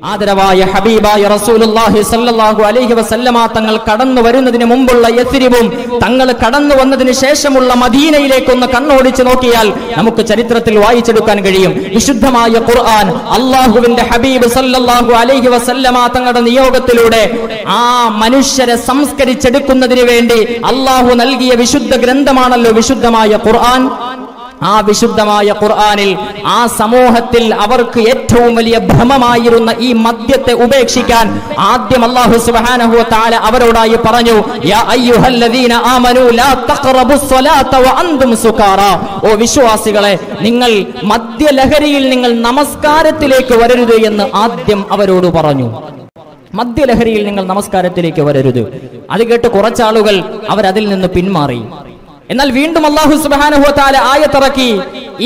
ആദരവായ ഹബീബായ റസൂലുള്ളാഹി സ്വല്ലല്ലാഹു അലൈഹി വസല്ലമ തങ്ങൾ കടന്നു വരുന്നതിന് മുമ്പുള്ള യസ്രിബും തങ്ങൾ കടന്നു വന്നതിന് ശേഷമുള്ള മദീനയിലേക്കൊന്ന് കണ്ണോടിച്ച് നോക്കിയാൽ നമുക്ക് ചരിത്രത്തിൽ വായിച്ചെടുക്കാൻ കഴിയും. വിശുദ്ധമായ ഖുർആൻ അല്ലാഹുവിന്റെ ഹബീബ് സ്വല്ലല്ലാഹു അലൈഹി വസല്ലമ തങ്ങളുടെ നിയോഗത്തിലൂടെ ആ മനുഷ്യരെ സംസ്കരിച്ചെടുക്കുന്നതിന് വേണ്ടി അല്ലാഹു നൽകിയ വിശുദ്ധ ഗ്രന്ഥമാണല്ലോ വിശുദ്ധമായ ഖുർആൻ. ആ വിശുദ്ധമായ ഖുർആനിൽ ആ സമൂഹത്തിൽ അവർക്ക് ഏറ്റവും വലിയ ഭ്രമമായിരുന്ന ഈ മദ്യത്തെ ഉപേക്ഷിക്കാൻ ആദ്യം അല്ലാഹു സുബ്ഹാനഹു വ തആല അവരോടായി പറഞ്ഞു, യാ അയ്യുഹല്ലദീന ആമനൂ ലാ തഖറബുസ് സ്വലാത വ അൻതും സുകാറാ. ഓ വിശ്വാസികളെ, നിങ്ങൾ മദ്യലഹരിയിൽ നിങ്ങൾ നമസ്കാരത്തിലേക്ക് വരരുത് എന്ന് ആദ്യം അവരോട് പറഞ്ഞു. മദ്യലഹരിയിൽ നിങ്ങൾ നമസ്കാരത്തിലേക്ക് വരരുത്. അത് കേട്ട് കുറച്ചാളുകൾ അവരതിൽ നിന്ന് പിന്മാറി. എന്നാൽ വീണ്ടും അല്ലാഹു സുബ്ഹാനഹു വ തആല ആയത്തിറക്കി.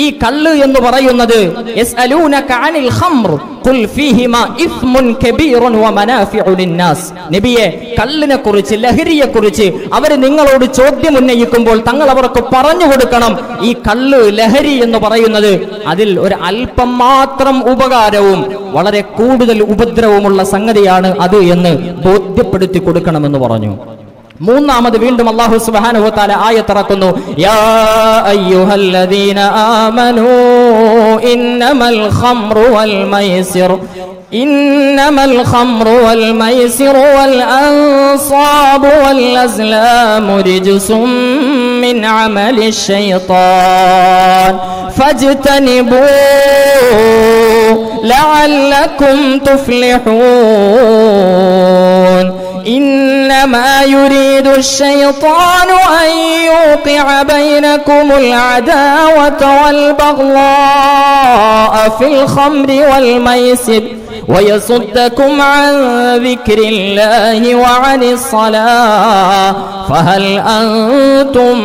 ഈ കള്ള് എന്ന് പറയുന്നത് യസ്അലൂനക അനിൽ ഖംർ ഖുൽ ഫീഹിമാ ഇസ്മുൻ കബീറുൻ വ മനാഫിഉ ലിന്നാസ്. നബിയെ, കള്ളിനെ കുറിച്ച്, ലഹരിയെ കുറിച്ച് അവർ നിങ്ങളോട് ചോദ്യം ഉന്നയിക്കുമ്പോൾ തങ്ങൾ അവർക്ക് പറഞ്ഞു കൊടുക്കണം, ഈ കള്ള്, ലഹരി എന്ന് പറയുന്നത് അതിൽ ഒരു അല്പം മാത്രം ഉപകാരവും വളരെ കൂടുതൽ ഉപദ്രവമുള്ള സംഗതിയാണ് അത് എന്ന് ബോധ്യപ്പെടുത്തി കൊടുക്കണമെന്ന് പറഞ്ഞു. മൂന്നാമത് വീണ്ടും അല്ലാഹു സുബ്ഹാനഹു വ തആല ആയത്തിറക്കുന്നു, യാ അയ്യുഹല്ലദീന ആമനൂ ഇന്നമൽ ഖംറു വൽ മൈസിറു വൽ അൻസാബു വൽ അസ്ലാമു റിജ്സും മിൻ അമലി ശൈത്താൻ ഫജ്തനിബൂ ലഅല്ലകും തുഫ്ലിഹൂൻ. إنما يريد الشيطان أن يوقع بينكم العداوة والبغضاء في الخمر والميسر ويصدكم عن ذكر الله وعن الصلاة فهل أنتم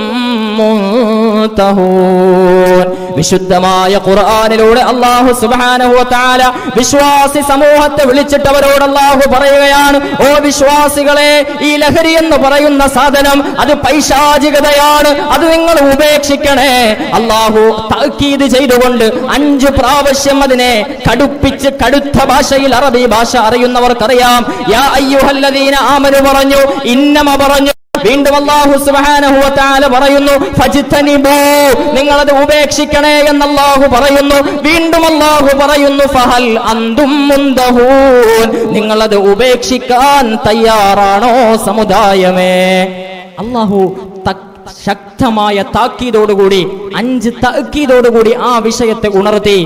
മുൻതഹൂൻ. വിശുദ്ധമായ ഖുർആനിലൂടെ അല്ലാഹു സുബ്ഹാനഹു വ തആല വിശ്വാസി സമൂഹത്തെ വിളിച്ചിട്ട് അവരോട് അല്ലാഹു പറയുകയാണ്, ഓ വിശ്വാസികളെ, ഈ ലഹരി എന്ന് പറയുന്ന സാധനം അത് പൈശാചികതയാണ്, അത് നിങ്ങൾ ഉപേക്ഷിക്കണേ. അല്ലാഹു തഅക്കീദ് ചെയ്തുകൊണ്ട് 5 പ്രാവശ്യം അതിനെ കടുപ്പിച്ച്, കടുത്ത ഭാഷയിൽ, അറബി ഭാഷ അറിയുന്നവർക്കറിയാം, യാ അയ്യുഹല്ലദീന ആമനു പറഞ്ഞു, ഇന്നമ പറഞ്ഞു. വീണ്ടും അല്ലാഹു സുബ്ഹാനഹു വ തആല പറയുന്നു, ഫജ്തനിബൂ, നിങ്ങൾ അത് ഉപേക്ഷിക്കണേ എന്ന് അല്ലാഹു പറയുന്നു. വീണ്ടും അല്ലാഹു പറയുന്നു, ഫഹൽ അൻതും മുൻതഹൂൻ, നിങ്ങൾ അത് ഉപേക്ഷിക്കാൻ തയ്യാറാണോ സമുദായമേ? അല്ലാഹു ശക്തമായ താക്കീതോടുകൂടി, 5 താക്കീതോടുകൂടി ആ വിഷയത്തെ ഉണർത്തി.